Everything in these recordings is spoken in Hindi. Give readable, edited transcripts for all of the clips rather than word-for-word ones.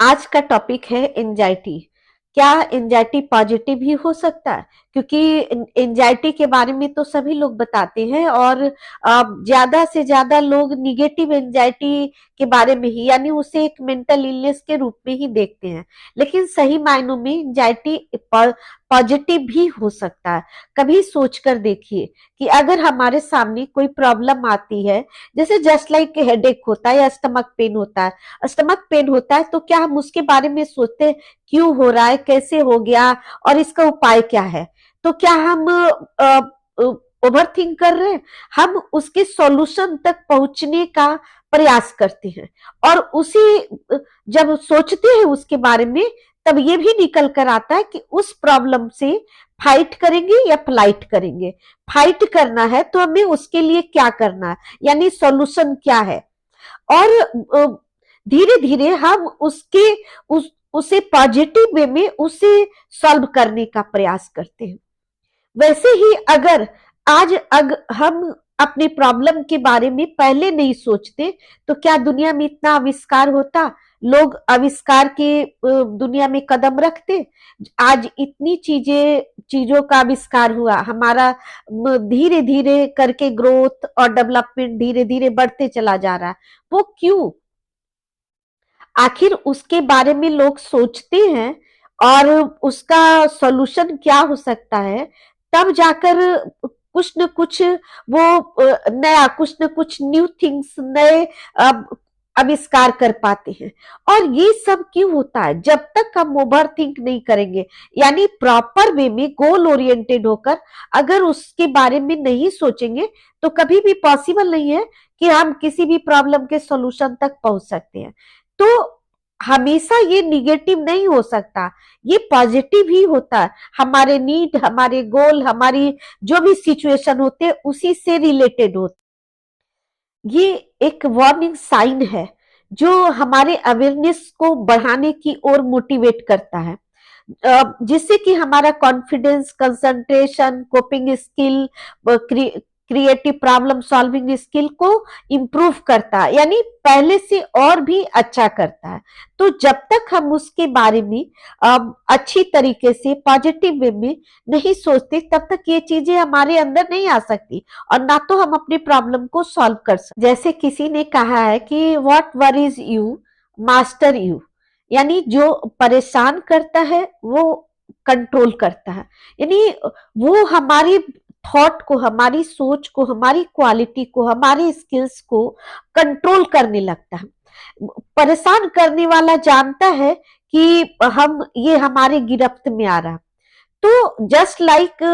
आज का टॉपिक है एंजाइटी। क्या एंजाइटी पॉजिटिव ही हो सकता है? क्योंकि एंजाइटी के बारे में तो सभी लोग बताते हैं और ज्यादा से ज्यादा लोग निगेटिव एंजाइटी के बारे में ही यानी उसे एक मेंटल इलनेस के रूप में ही देखते हैं। लेकिन सही मायनों में एंजाइटी पॉजिटिव भी हो सकता है। कभी सोचकर देखिए कि अगर हमारे सामने कोई प्रॉब्लम आती है, जैसे जस्ट लाइक हेडेक होता है या स्टमक पेन होता है। स्टमक पेन होता है तो क्या हम उसके बारे में सोचते हैं क्यों हो रहा है, कैसे हो गया और इसका उपाय क्या है? तो क्या हम ओवर थिंक कर रहे हैं? हम उसके सॉल्यूशन तक पहुंचने का प्रयास करते हैं और जब सोचते हैं उसके बारे में, तब ये भी निकल कर आता है कि उस प्रॉब्लम से फाइट करेंगे या फ्लाइट करेंगे। फाइट करना है तो हमें उसके लिए क्या करना है, यानी सॉल्यूशन क्या है। और धीरे धीरे हम उसे पॉजिटिव वे में उसे सॉल्व करने का प्रयास करते हैं। वैसे ही अगर हम अपने प्रॉब्लम के बारे में पहले नहीं सोचते तो क्या दुनिया में इतना आविष्कार होता? लोग आविष्कार के दुनिया में कदम रखते? आज इतनी चीजों का आविष्कार हुआ, हमारा धीरे धीरे करके ग्रोथ और डेवलपमेंट धीरे धीरे बढ़ते चला जा रहा है। वो क्यों? आखिर उसके बारे में लोग सोचते हैं और उसका सॉल्यूशन क्या हो सकता है, तब जाकर कुछ न कुछ नया, कुछ न कुछ न्यू थिंग्स, नए आविष्कार कर पाते हैं। और ये सब क्यों होता है? जब तक हम ओवर थिंक नहीं करेंगे, यानी प्रॉपर वे में गोल ओरिएंटेड होकर अगर उसके बारे में नहीं सोचेंगे, तो कभी भी पॉसिबल नहीं है कि हम किसी भी प्रॉब्लम के सॉल्यूशन तक पहुंच सकते हैं। तो हमेशा ये निगेटिव नहीं हो सकता, ये पॉजिटिव ही होता है। हमारे नीड, हमारे गोल, हमारी जो भी सिचुएशन होते हैं उसी से रिलेटेड होते। ये एक वार्निंग साइन है जो हमारे अवेयरनेस को बढ़ाने की ओर मोटिवेट करता है, जिससे कि हमारा confidence, concentration, coping skill, creative problem solving skill को इम्प्रूव करता है, यानी पहले से और भी अच्छा करता है। तो जब तक हम उसके बारे में अच्छी तरीके से पॉजिटिव वे में नहीं सोचते, तब तक ये चीजें हमारे अंदर नहीं आ सकती और ना तो हम अपने प्रॉब्लम को सॉल्व कर सकते। जैसे किसी ने कहा है कि what worries you master you, यानी जो परेशान करता है वो कंट्रोल करता है। यानी वो हमारी थॉट को, हमारी सोच को, हमारी क्वालिटी को, हमारी स्किल्स को कंट्रोल करने लगता है। परेशान करने वाला जानता है कि हम ये हमारे गिरफ्त में आ रहा। तो जस्ट लाइक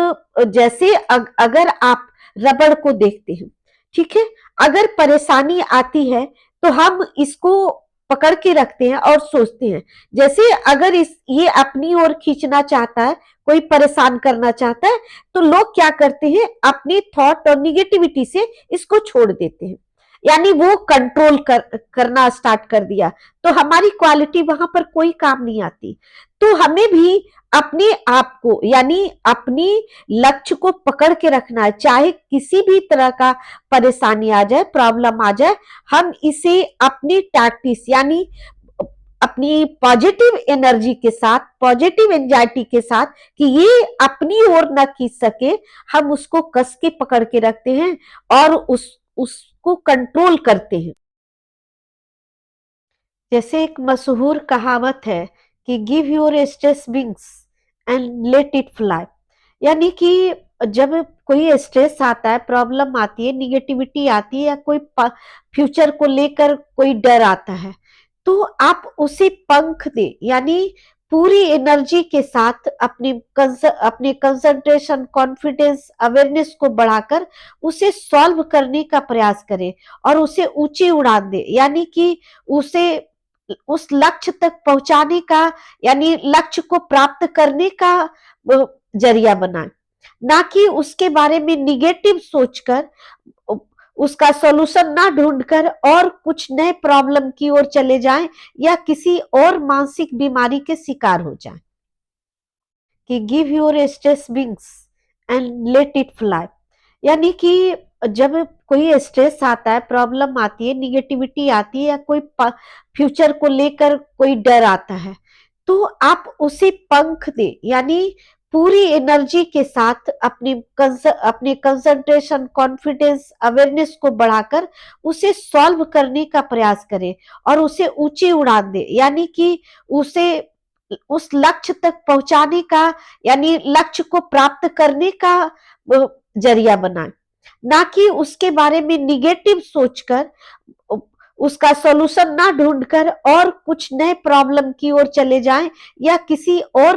जैसे अगर आप रबड़ को देखते हैं, ठीक है, अगर परेशानी आती है तो हम इसको पकड़ के रखते हैं और सोचते हैं, जैसे अगर ये अपनी ओर खींचना चाहता है, कोई परेशान करना चाहता है, तो लोग क्या करते हैं, अपनी थॉट और निगेटिविटी से इसको छोड़ देते हैं, यानी वो करना स्टार्ट कर दिया, तो हमारी क्वालिटी वहां पर कोई काम नहीं आती। तो हमें भी अपने आप को, यानी अपनी लक्ष्य को पकड़ के रखना है, चाहे किसी भी तरह का परेशानी आ जाए, प्रॉब्लम आ जाए, हम इसे अपनी टैक्टिस, यानी अपनी पॉजिटिव एनर्जी के साथ, पॉजिटिव एंजाइटी के साथ, कि ये अपनी ओर न खींच सके, हम उसको कस के पकड़ के रखते हैं और उसको कंट्रोल करते हैं। जैसे एक मशहूर कहावत है कि give your stress wings and let it fly, यानी कि जब कोई स्ट्रेस आता है, प्रॉब्लम आती है, निगेटिविटी आती है, या कोई फ्यूचर को लेकर कोई डर आता है, तो आप उसे पंख दे, यानी पूरी एनर्जी के साथ अपने कंसंट्रेशन, कॉन्फिडेंस, अवेयरनेस को बढ़ाकर उसे सॉल्व करने का प्रयास करें और उसे ऊंची उड़ान दे, यानी कि उसे उस लक्ष्य तक पहुंचाने का, यानी लक्ष्य को प्राप्त करने का जरिया बनाए, ना कि उसके बारे में निगेटिव सोचकर, उसका सॉल्यूशन ना ढूंढकर और कुछ नए प्रॉब्लम की ओर चले जाएं या किसी और मानसिक बीमारी के शिकार हो जाएं। कि give your stress wings and let it fly, यानी कि जब कोई स्ट्रेस आता है, प्रॉब्लम आती है, निगेटिविटी आती है, या कोई फ्यूचर को लेकर कोई डर आता है, तो आप उसे पंख दे, यानी पूरी एनर्जी के साथ अपने कंसंट्रेशन, कॉन्फिडेंस, अवेयरनेस को बढ़ाकर उसे सॉल्व करने का प्रयास करें और उसे ऊंची उड़ान दे, यानी कि उसे उस लक्ष्य तक पहुंचाने का, यानी लक्ष्य को प्राप्त करने का जरिया बनाए, ना कि उसके बारे में निगेटिव सोचकर, उसका सॉल्यूशन ना ढूंढकर और कुछ नए प्रॉब्लम की ओर चले जाएं, या किसी और